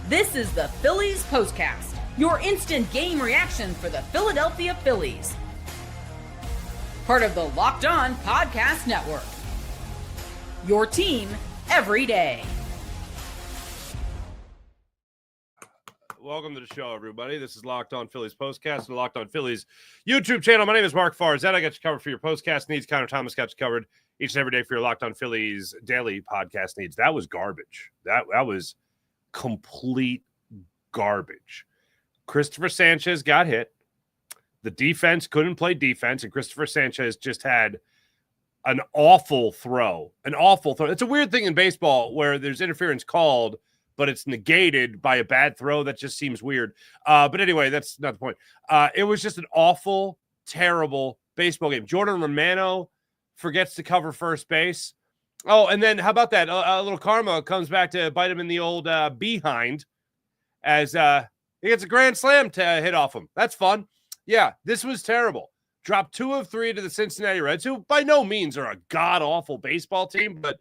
This is the Phillies Postcast, your instant game reaction for the Philadelphia Phillies. Part of the Locked On Podcast Network. Your team every day. Welcome to the show, everybody. This is Locked On Phillies Postcast and Locked On Phillies YouTube channel. My name is Mark Farzad. I got you covered for your postcast needs. Connor Thomas got you covered each and every day for your Locked On Phillies daily podcast needs. That was garbage. That was complete garbage. Christopher Sanchez got hit. The defense couldn't play defense, and Christopher Sanchez just had an awful throw. An awful throw. It's a weird thing in baseball where there's interference called, but it's negated by a bad throw. That just seems weird. But anyway, that's not the point. It was just an awful, terrible baseball game. Jordan Romano forgets to cover first base. Oh, and then how about that? A little karma comes back to bite him in the old behind as he gets a grand slam to hit off him. That's fun. Yeah, this was terrible. Dropped 2 of 3 to the Cincinnati Reds, who by no means are a god-awful baseball team, but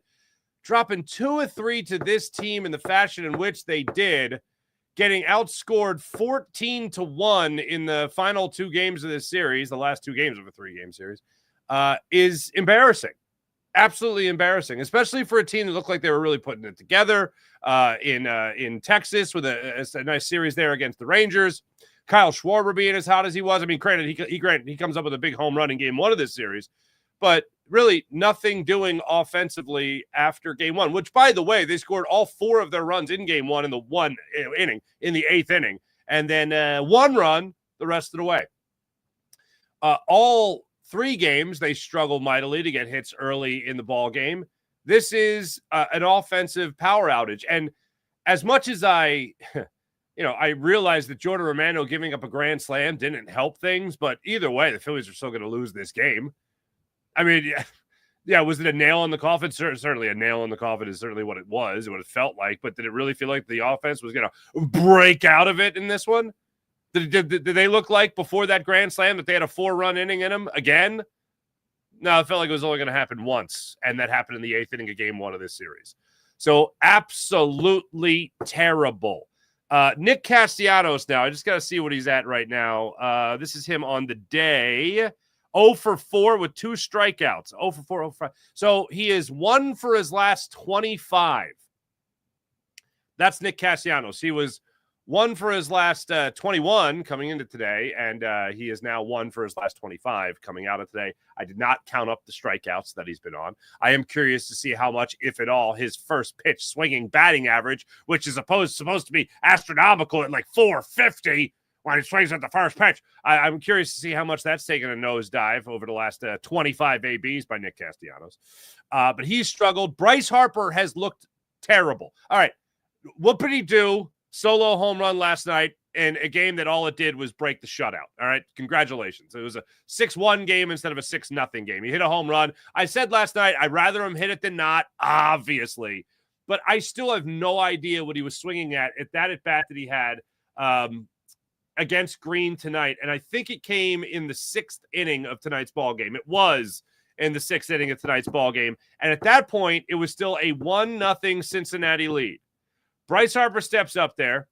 dropping 2 of 3 to this team in the fashion in which they did, getting outscored 14-1 in the final 2 games of this series, the last 2 games of a 3-game series, is embarrassing. Absolutely embarrassing, especially for a team that looked like they were really putting it together in Texas with a nice series there against the Rangers. Kyle Schwarber being as hot as he was. I mean, granted, he comes up with a big home run in game 1 of this series, but really nothing doing offensively after game 1, which, by the way, they scored all 4 of their runs in game 1 in the 1 inning, in the 8th inning, and then 1 run the rest of the way. All 3 games, they struggled mightily to get hits early in the ball game. This is an offensive power outage. And as much as I realize that Jordan Romano giving up a grand slam didn't help things, but either way, the Phillies are still going to lose this game. I mean, yeah, was it a nail in the coffin? Certainly a nail in the coffin is certainly what it was, what it felt like. But did it really feel like the offense was going to break out of it in this one? Did they look like before that grand slam that they had a 4-run inning in them again? No, it felt like it was only going to happen once, and that happened in the 8th inning of game 1 of this series. So absolutely terrible. Nick Castellanos now. I just got to see what he's at right now. This is him on the day. 0 for 4 with 2 strikeouts. 0 for 4, 0 for 5. So he is 1 for his last 25. That's Nick Castellanos. He was 1 for his last 21 coming into today, and he is now 1 for his last 25 coming out of today. I did not count up the strikeouts that he's been on. I am curious to see how much, if at all, his first pitch swinging batting average, which is supposed to be astronomical at like 450 when he swings at the first pitch. I'm curious to see how much that's taken a nosedive over the last 25 ABs by Nick Castellanos. But he's struggled. Bryce Harper has looked terrible. All right, what did he do? Solo home run last night in a game that all it did was break the shutout. All right, congratulations. It was a 6-1 game instead of a 6-0 game. He hit a home run. I said last night, I'd rather him hit it than not, obviously. But I still have no idea what he was swinging at that at-bat that he had against Green tonight. And I think it came in the 6th inning of tonight's ball game. It was in the 6th inning of tonight's ball game. And at that point, it was still a 1-0 Cincinnati lead. Bryce Harper steps up there.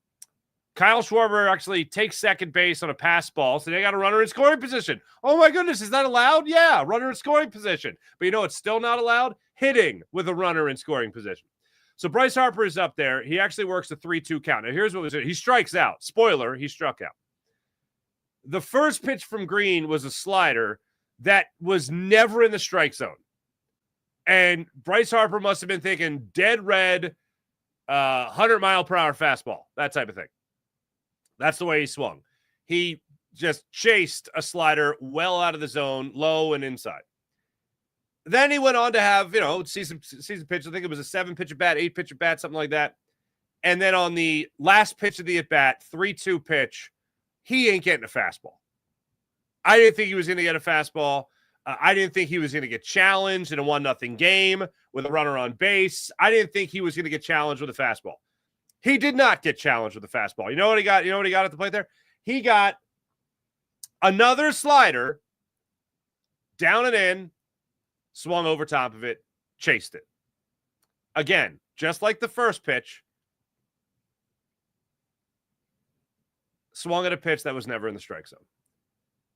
Kyle Schwarber actually takes second base on a pass ball, so they got a runner in scoring position. Oh, my goodness, is that allowed? Yeah, runner in scoring position. But you know it's still not allowed? Hitting with a runner in scoring position. So Bryce Harper is up there. He actually works a 3-2 count. Now, here's what was it. He strikes out. Spoiler, he struck out. The first pitch from Green was a slider that was never in the strike zone. And Bryce Harper must have been thinking dead red, 100-mile-per-hour fastball, that type of thing. That's the way he swung. He just chased a slider well out of the zone, low and inside. Then he went on to have, season pitch. I think it was a 7-pitch at bat, 8-pitch at bat, something like that. And then on the last pitch of the at bat, 3-2 pitch, he ain't getting a fastball. I didn't think he was going to get a fastball. I didn't think he was going to get challenged in a 1-0 game with a runner on base. I didn't think he was going to get challenged with a fastball. He did not get challenged with a fastball. You know what he got? You know what he got at the plate there? He got another slider down and in, swung over top of it, chased it. Again, just like the first pitch, swung at a pitch that was never in the strike zone.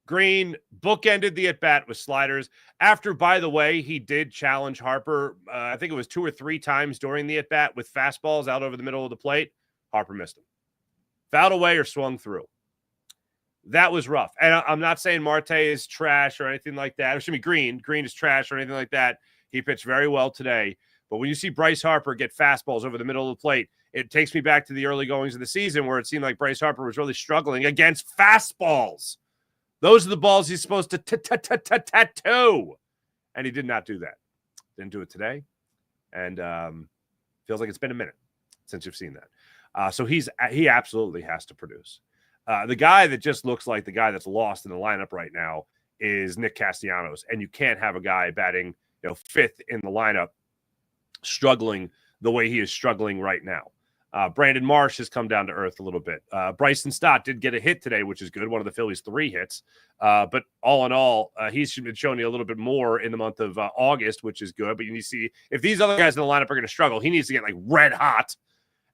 Green bookended the at-bat with sliders. After, by the way, he did challenge Harper, I think it was 2 or 3 times during the at-bat with fastballs out over the middle of the plate. Harper missed him. Fouled away or swung through. That was rough. And I'm not saying Marte is trash or anything like that. It should be Green. Green is trash or anything like that. He pitched very well today. But when you see Bryce Harper get fastballs over the middle of the plate, it takes me back to the early goings of the season where it seemed like Bryce Harper was really struggling against fastballs. Those are the balls he's supposed to tattoo. And he did not do that. Didn't do it today. And feels like it's been a minute since you've seen that. So he absolutely has to produce. The guy that just looks like the guy that's lost in the lineup right now is Nick Castellanos. And you can't have a guy batting, 5th in the lineup struggling the way he is struggling right now. Brandon Marsh has come down to earth a little bit. Bryson Stott did get a hit today, which is good. One of the Phillies' 3 hits. But all in all, he's been showing you a little bit more in the month of August, which is good. But you need to see if these other guys in the lineup are going to struggle, he needs to get like red hot.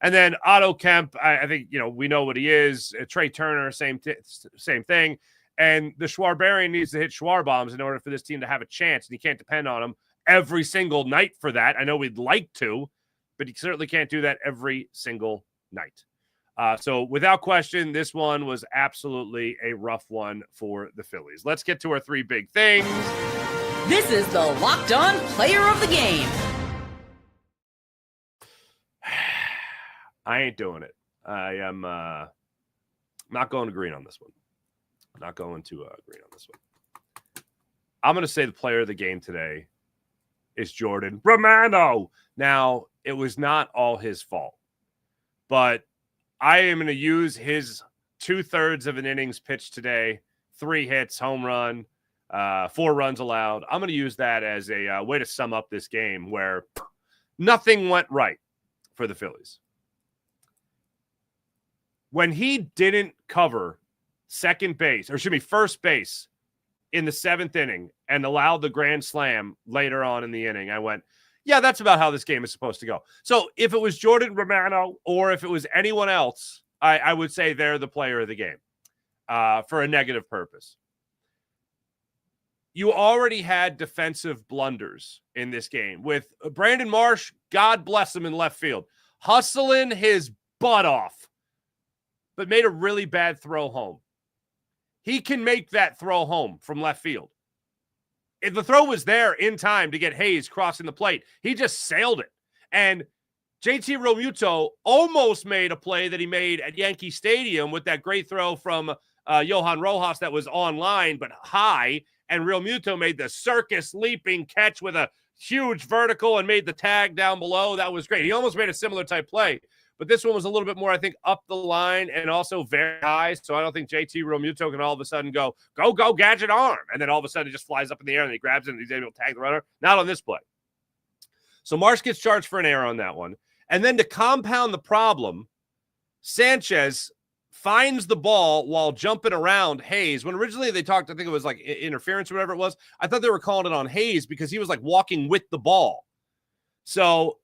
And then Otto Kemp, I think, we know what he is. Trey Turner, same thing. And the Schwarberian needs to hit Schwar bombs in order for this team to have a chance. And you can't depend on him every single night for that. I know we'd like to, but you certainly can't do that every single night. So without question, this one was absolutely a rough one for the Phillies. Let's get to our 3 big things. This is the Locked On Player of the Game. I ain't doing it. I am not going to green on this one. I'm not going to green on this one. I'm going to say the player of the game today is Jordan Romano. Now, it was not all his fault, but I am going to use his 2/3 of an innings pitched today, 3 hits, home run, 4 runs allowed. I'm going to use that as a way to sum up this game where nothing went right for the Phillies. When he didn't cover first base in the 7th inning and allowed the grand slam later on in the inning, I went, yeah, that's about how this game is supposed to go. So if it was Jordan Romano or if it was anyone else, I would say they're the player of the game for a negative purpose. You already had defensive blunders in this game with Brandon Marsh, God bless him, in left field, hustling his butt off, but made a really bad throw home. He can make that throw home from left field. If the throw was there in time to get Hayes crossing the plate, he just sailed it. And JT Realmuto almost made a play that he made at Yankee Stadium with that great throw from Johan Rojas that was online but high, and Realmuto made the circus leaping catch with a huge vertical and made the tag down below. That was great. He almost made a similar type play. But this one was a little bit more, I think, up the line and also very high. So I don't think JT Realmuto can all of a sudden go, gadget arm. And then all of a sudden it just flies up in the air and he grabs it and he's able to tag the runner. Not on this play. So Marsh gets charged for an error on that one. And then to compound the problem, Sanchez finds the ball while jumping around Hayes. When originally they talked, I think it was like interference or whatever it was. I thought they were calling it on Hayes because he was like walking with the ball. So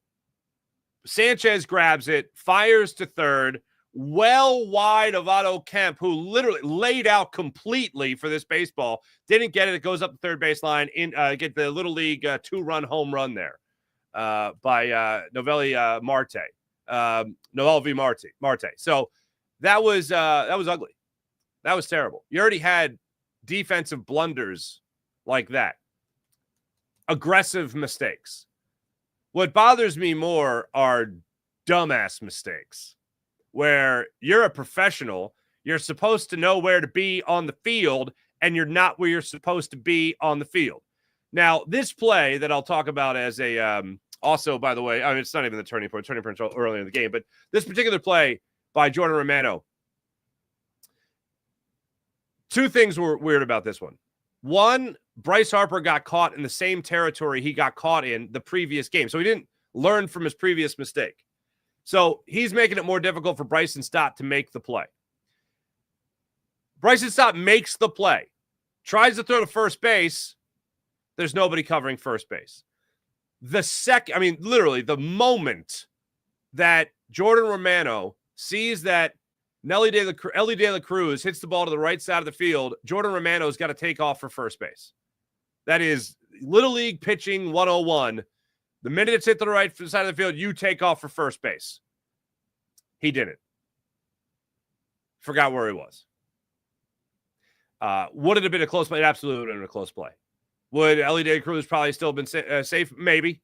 Sanchez grabs it, fires to third, well wide of Otto Kemp, who literally laid out completely for this baseball. Didn't get it. It goes up the third baseline, get the Little League 2-run home run there by Noelvi Marte. So that was ugly. That was terrible. You already had defensive blunders like that. Aggressive mistakes. What bothers me more are dumbass mistakes where you're a professional, you're supposed to know where to be on the field, and you're not where you're supposed to be on the field. Now, this play that I'll talk about as a also, by the way, I mean, it's not even the turning point earlier in the game, but this particular play by Jordan Romano, 2 things were weird about this one. One, Bryce Harper got caught in the same territory he got caught in the previous game. So he didn't learn from his previous mistake. So he's making it more difficult for Bryson Stott to make the play. Bryson Stott makes the play, tries to throw to first base. There's nobody covering first base. Literally the moment that Jordan Romano sees that Ellie De La Cruz hits the ball to the right side of the field. Jordan Romano's got to take off for first base. That is Little League pitching 101. The minute it's hit to the right side of the field, you take off for first base. He didn't. Forgot where he was. Would it have been a close play? It absolutely would have been a close play. Would Ellie De La Cruz probably still been safe? Maybe.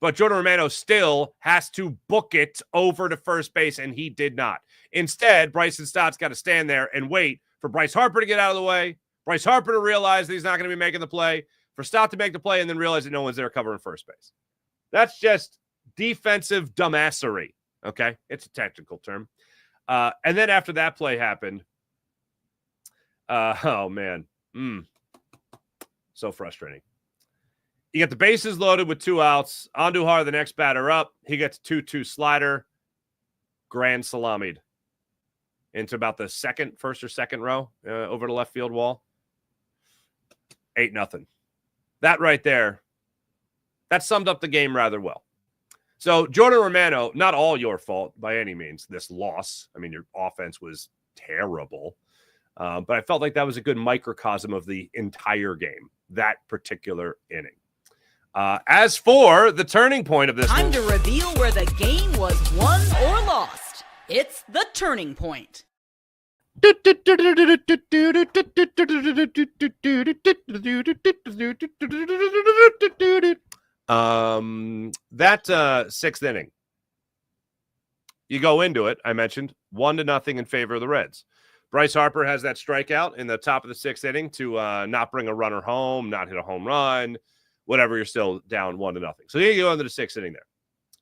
But Jordan Romano still has to book it over to first base, and he did not. Instead, Bryson Stott's got to stand there and wait for Bryce Harper to get out of the way, Bryce Harper to realize that he's not going to be making the play, for Stott to make the play, and then realize that no one's there covering first base. That's just defensive dumbassery, okay? It's a technical term. And then after that play happened, oh, man. So frustrating. You get the bases loaded with 2 outs. Andujar, the next batter up. He gets a 2-2 slider. Grand salamied into about the first or second row over the left field wall. 8-0. That right there, that summed up the game rather well. So, Jordan Romano, not all your fault by any means, this loss. I mean, your offense was terrible. But I felt like that was a good microcosm of the entire game, that particular inning. As for the turning point of this time to reveal where the game was won or lost. It's the turning point. That sixth inning, you go into it, I mentioned 1-0 in favor of the Reds. Bryce Harper has that strikeout in the top of the sixth inning to not bring a runner home, not hit a home run, whatever. You're still down 1-0. So you go into the sixth inning there.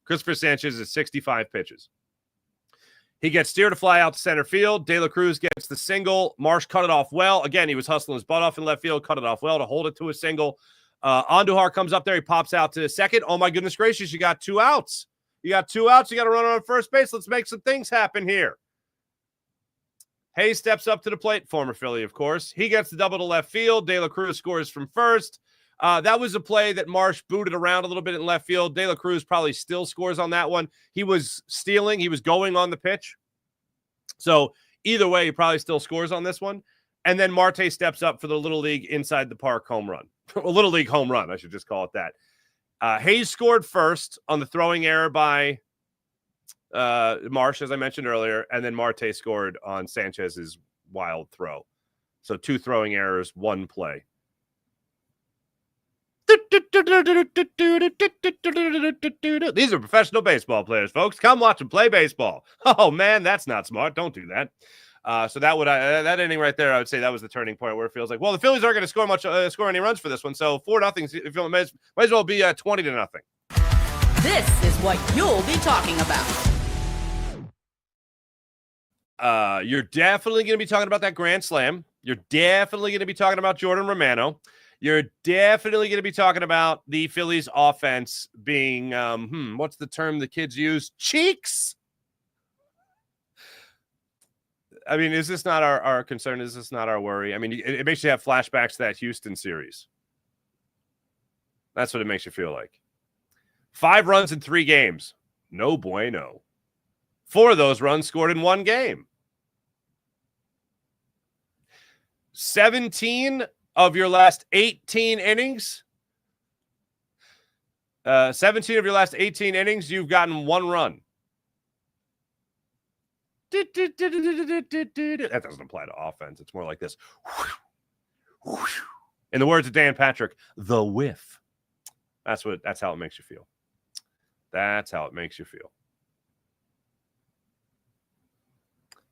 Christopher Sanchez is 65 pitches. He gets steered to fly out to center field. De La Cruz gets the single. Marsh cut it off well. Again, he was hustling his butt off in left field, cut it off well to hold it to a single. Andujar comes up there. He pops out to second. Oh, my goodness gracious, you got 2 outs. You got 2 outs. You got to run on first base. Let's make some things happen here. Hayes steps up to the plate, former Philly, of course. He gets the double to left field. De La Cruz scores from first. That was a play that Marsh booted around a little bit in left field. De La Cruz probably still scores on that one. He was stealing. He was going on the pitch. So either way, he probably still scores on this one. And then Marte steps up for the Little League inside the park home run. A Little League home run, I should just call it that. Hayes scored first on the throwing error by Marsh, as I mentioned earlier, and then Marte scored on Sanchez's wild throw. So 2 throwing errors, 1 play. These are professional baseball players, folks. Come watch them play baseball. Oh, man, that's not smart. Don't do that. So that inning right there, I would say that was the turning point where it feels like, well, the Phillies aren't going to score any runs for this one. So 4-0, might as well be 20-0. This is what you'll be talking about. You're definitely going to be talking about that grand slam. You're definitely going to be talking about Jordan Romano. You're definitely going to be talking about the Phillies offense being, what's the term the kids use? Cheeks? I mean, is this not our concern? Is this not our worry? I mean, it makes you have flashbacks to that Houston series. That's what it makes you feel like. 5 runs in 3 games. No bueno. 4 of those runs scored in 1 game. 17 of your last 18 innings. 17 of your last 18 innings, you've gotten 1 run. That doesn't apply to offense. It's more like this. In the words of Dan Patrick, the whiff. That's how it makes you feel. That's how it makes you feel.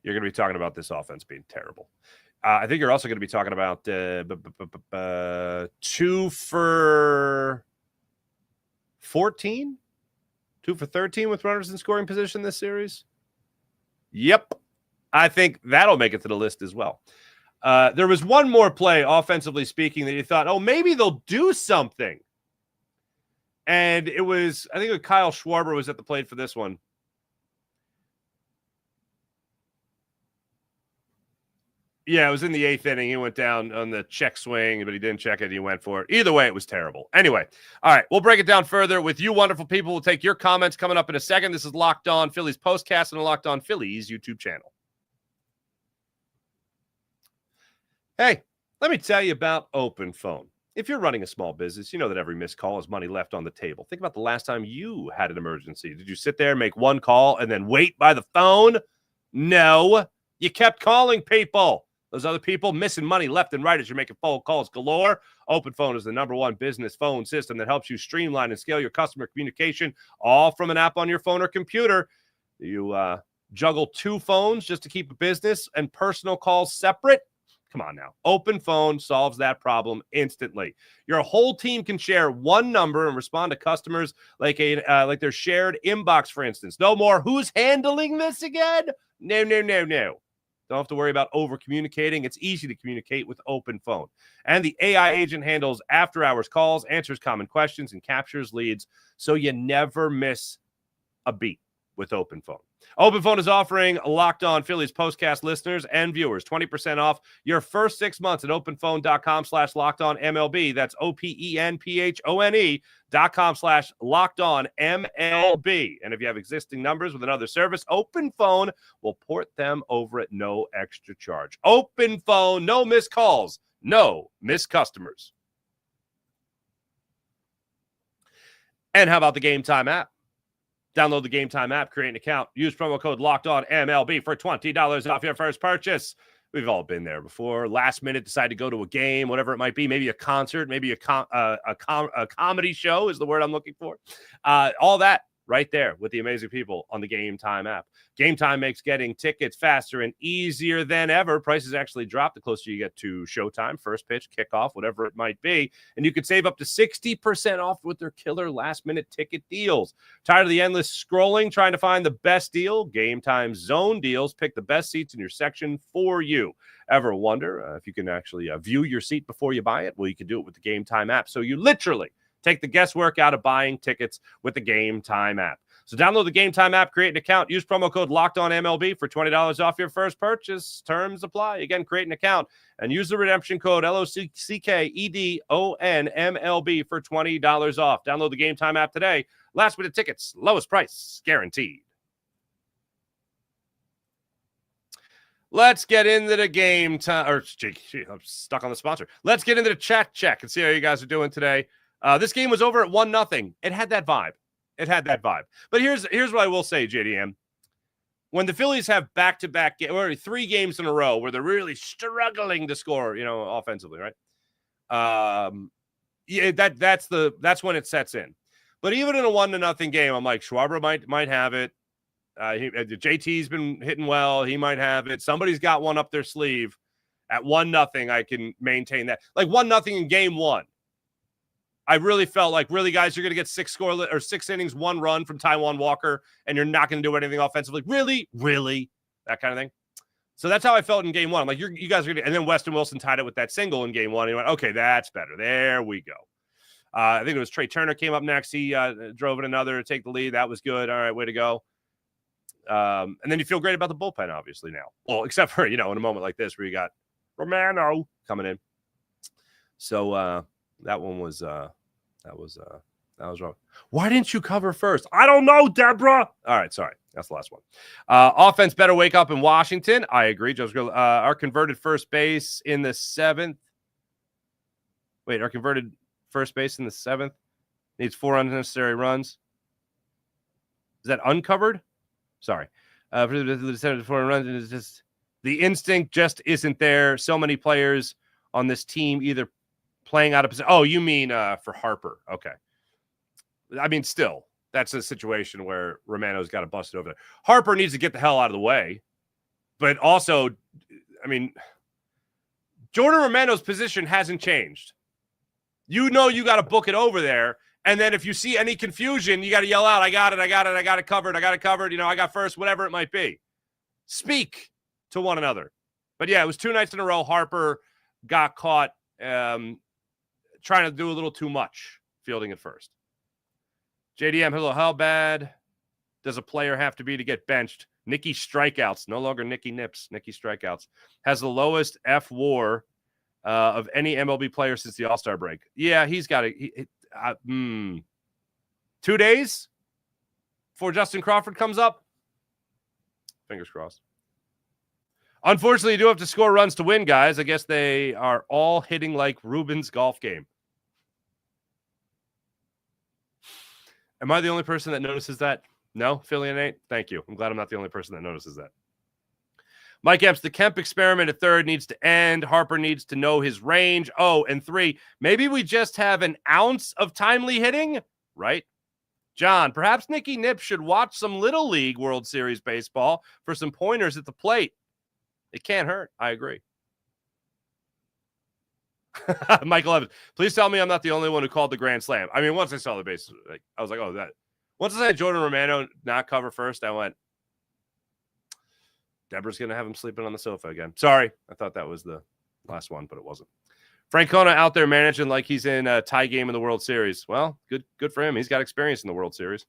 You're going to be talking about this offense being terrible. I think you're also going to be talking about 2 for 14? 2 for 13 with runners in scoring position this series? Yep. I think that'll make it to the list as well. There was one more play, offensively speaking, that you thought, oh, maybe they'll do something. And it was, I think Kyle Schwarber was at the plate for this one. Yeah, it was in the 8th inning. He went down on the check swing, but he didn't check it. He went for it. Either way, it was terrible. Anyway, all right, we'll break it down further with you wonderful people. We'll take your comments coming up in a second. This is Locked On Phillies Postcast and the Locked On Phillies YouTube channel. Hey, let me tell you about Open Phone. If you're running a small business, you know that every missed call is money left on the table. Think about the last time you had an emergency. Did you sit there, make one call, and then wait by the phone? No. You kept calling people. Those other people missing money left and right as you're making phone calls galore. Open Phone is the #1 business phone system that helps you streamline and scale your customer communication, all from an app on your phone or computer. You juggle 2 phones just to keep business and personal calls separate? Come on now. Open Phone solves that problem instantly. Your whole team can share one number and respond to customers like their shared inbox, for instance. No more, who's handling this again? No. Don't have to worry about over communicating. It's easy to communicate with Open Phone. And the AI agent handles after hours calls, answers common questions, and captures leads, so you never miss a beat with Open Phone. Open Phone is offering Locked On Phillies Postcast listeners and viewers 20% off your first 6 months at openphone.com/LockedOnMLB. That's OPENPHONE.com/LockedOnMLB. And if you have existing numbers with another service, Open Phone will port them over at no extra charge. Open Phone, no missed calls, no missed customers. And how about the Game Time app? Download the Game Time app, create an account, use promo code LOCKEDONMLB for $20 off your first purchase. We've all been there before. Last minute, decide to go to a game, whatever it might be, maybe a concert, maybe a comedy show is the word I'm looking for. All that right there with the amazing people on the Game Time app. Game Time makes getting tickets faster and easier than ever. Prices actually drop the closer you get to showtime, first pitch, kickoff, whatever it might be. And you could save up to 60% off with their killer last-minute ticket deals. Tired of the endless scrolling, trying to find the best deal? Game Time's zone deals pick the best seats in your section for you. Ever wonder if you can actually view your seat before you buy it? Well, you can do it with the Game Time app. So you literally take the guesswork out of buying tickets with the Game Time app. So download the Game Time app, create an account, use promo code LOCKEDONMLB for $20 off your first purchase. Terms apply. Again, create an account and use the redemption code LOCKEDONMLB for $20 off. Download the Game Time app today. Last minute tickets, lowest price guaranteed. Let's get into the game time. I'm stuck on the sponsor. Let's get into the chat check and see how you guys are doing today. This game was over at 1-0. It had that vibe. But here's what I will say, JDM. When the Phillies have back-to-back or 3 games in a row where they're really struggling to score, offensively, right? That's when it sets in. But even in a 1-0 game, I'm like, Schwarber might have it. JT's been hitting well. He might have it. Somebody's got one up their sleeve. At 1-0, I can maintain that. Like 1-0 in game 1. I really felt like, guys, you're going to get 6 innings, 1 run from Taijuan Walker, and you're not going to do anything offensively. Really? That kind of thing. So that's how I felt in game 1. I'm like, you guys are going to – and then Weston Wilson tied it with that single in game 1. And he went, okay, that's better. There we go. I think it was Trey Turner came up next. He drove in another to take the lead. That was good. All right, way to go. And then you feel great about the bullpen, obviously, now. Well, except for, in a moment like this where you got Romano coming in. So that one was that was wrong. Why didn't you cover first? I don't know, Deborah. All right, sorry. That's the last one. Offense better wake up in Washington. I agree. Our converted first base in the 7th. Wait, our converted first base in the 7th needs 4 unnecessary runs. Is that uncovered? Sorry. For the 74 runs, it's just the instinct just isn't there. So many players on this team either playing out of position. Oh, you mean for Harper? Okay. I mean, still, that's a situation where Romano's got to bust it over there. Harper needs to get the hell out of the way, but also, I mean, Jordan Romano's position hasn't changed. You got to book it over there. And then if you see any confusion, you got to yell out, I got it covered. I got first, whatever it might be. Speak to one another. But yeah, it was 2 nights in a row. Harper got caught trying to do a little too much fielding at first. JDM, hello, how bad does a player have to be to get benched? Nicky strikeouts, no longer Nicky Nips. Nicky strikeouts has the lowest F WAR of any MLB player since the All-Star break. Yeah, he's got it. 2 days before Justin Crawford comes up. Fingers crossed. Unfortunately, you do have to score runs to win, guys. I guess they are all hitting like Ruben's golf game. Am I the only person that notices that? No, Philly and Nate? Thank you. I'm glad I'm not the only person that notices that. Mike Epps, the Kemp experiment at third needs to end. Harper needs to know his range. Oh, and 3, maybe we just have an ounce of timely hitting, right? John, perhaps Nicky Nip should watch some Little League World Series baseball for some pointers at the plate. It can't hurt. I agree. Michael Evans, please tell me I'm not the only one who called the grand slam. I mean, once I saw the base, I was like, oh, that. Once I said Jordan Romano not cover first, I went, Deborah's going to have him sleeping on the sofa again. Sorry. I thought that was the last one, but it wasn't. Francona out there managing like he's in a tie game in the World Series. Well, good for him. He's got experience in the World Series.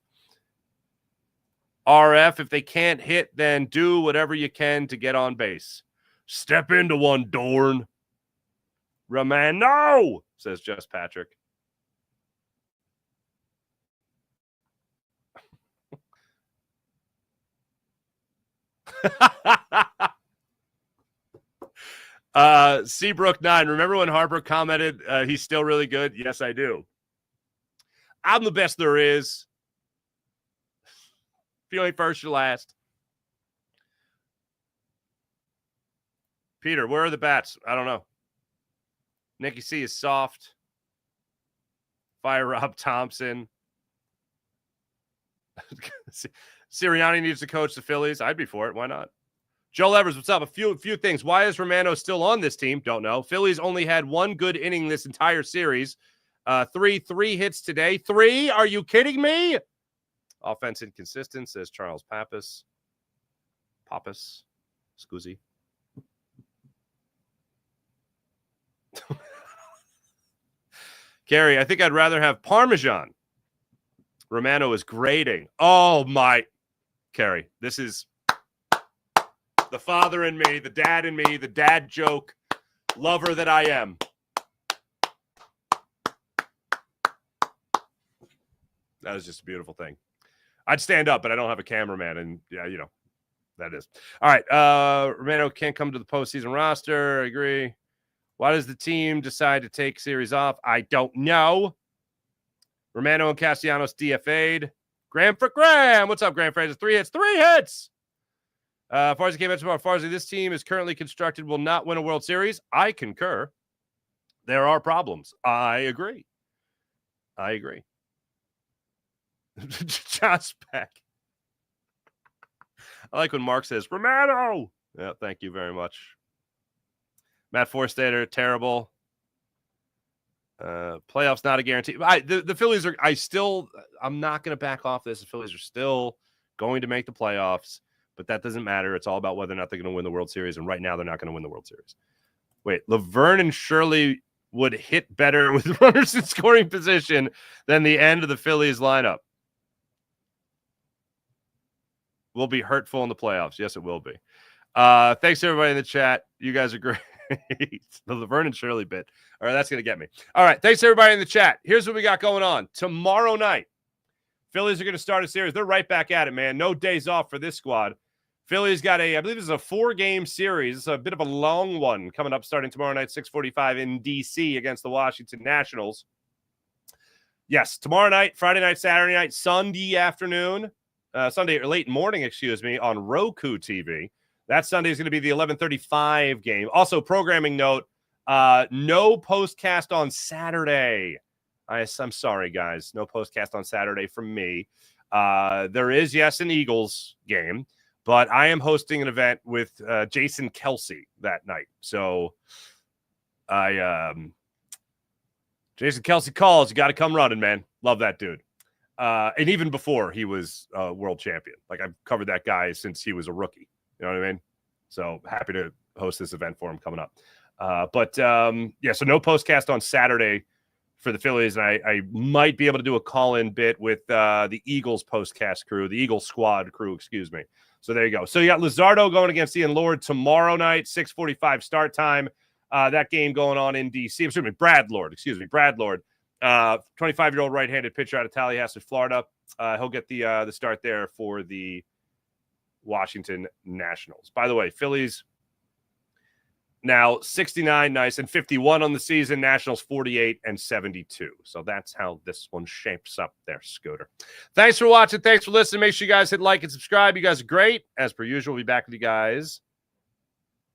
RF, if they can't hit, then do whatever you can to get on base. Step into one, Dorn. Romano, says Just Patrick. Seabrook 9. Remember when Harper commented he's still really good? Yes, I do. I'm the best there is. If you ain't first, you're last. Peter, where are the bats? I don't know. Nicky C is soft. Fire Rob Thompson. Sirianni needs to coach the Phillies. I'd be for it. Why not? Joel Evers, what's up? A few things. Why is Romano still on this team? Don't know. Phillies only had 1 good inning this entire series. 3 hits today. 3? Are you kidding me? Offense inconsistent, says Charles Pappas. Scusi. Gary, I think I'd rather have Parmesan. Romano is grading. Oh, my. Carrie, this is the father in me, the dad joke lover that I am. That was just a beautiful thing. I'd stand up, but I don't have a cameraman, and yeah, you know, that is. All right, Romano can't come to the postseason roster. I agree. Why does the team decide to take series off? I don't know. Romano and Castellanos DFA'd. Graham for Graham. What's up, Graham Fraser? 3 hits. 3 hits. Farzi came out tomorrow. Farzi, this team is currently constructed, will not win a World Series. I concur. There are problems. I agree. Josh Peck. I like when Mark says, Romano. Yeah, thank you very much. Matt Forstater, terrible. Playoffs not a guarantee. The Phillies are. I'm not going to back off this. The Phillies are still going to make the playoffs, but that doesn't matter. It's all about whether or not they're going to win the World Series, and right now they're not going to win the World Series. Wait, Laverne and Shirley would hit better with runners in scoring position than the end of the Phillies lineup. Will be hurtful in the playoffs. Yes, it will be. Thanks to everybody in the chat. You guys are great. The Laverne and Shirley bit. All right, that's going to get me. All right, thanks everybody in the chat. Here's what we got going on. Tomorrow night, Phillies are going to start a series. They're right back at it, man. No days off for this squad. Phillies got I believe this is a 4-game series. It's a bit of a long one coming up starting tomorrow night, 6:45 in D.C. against the Washington Nationals. Yes, tomorrow night, Friday night, Saturday night, Sunday afternoon, Sunday or late morning, on Roku TV. That Sunday is going to be the 11:35 game. Also, programming note, no postcast on Saturday. I'm sorry, guys. No postcast on Saturday from me. There is, yes, an Eagles game, but I am hosting an event with Jason Kelsey that night. So Jason Kelsey calls. You got to come running, man. Love that dude. And even before he was world champion. Like, I've covered that guy since he was a rookie. You know what I mean? So happy to host this event for him coming up. Yeah, so no postcast on Saturday for the Phillies. And I might be able to do a call-in bit with the Eagles postcast crew, the Eagles squad crew, excuse me. So there you go. So you got Luzardo going against Ian Lord tomorrow night, 6:45 start time. That game going on in D.C. Excuse me, Brad Lord. 25-year-old right-handed pitcher out of Tallahassee, Florida. He'll get the start there for the Washington Nationals. By the way, Phillies now 69, nice, and 51 on the season. Nationals 48 and 72. So that's how this one shapes up there, Scooter. Thanks for watching. Thanks for listening. Make sure you guys hit like and subscribe. You guys are great. As per usual, we'll be back with you guys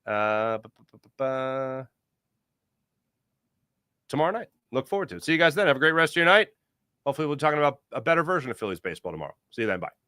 tomorrow night. Look forward to it. See you guys then. Have a great rest of your night. Hopefully we'll be talking about a better version of Phillies baseball tomorrow. See you then. Bye.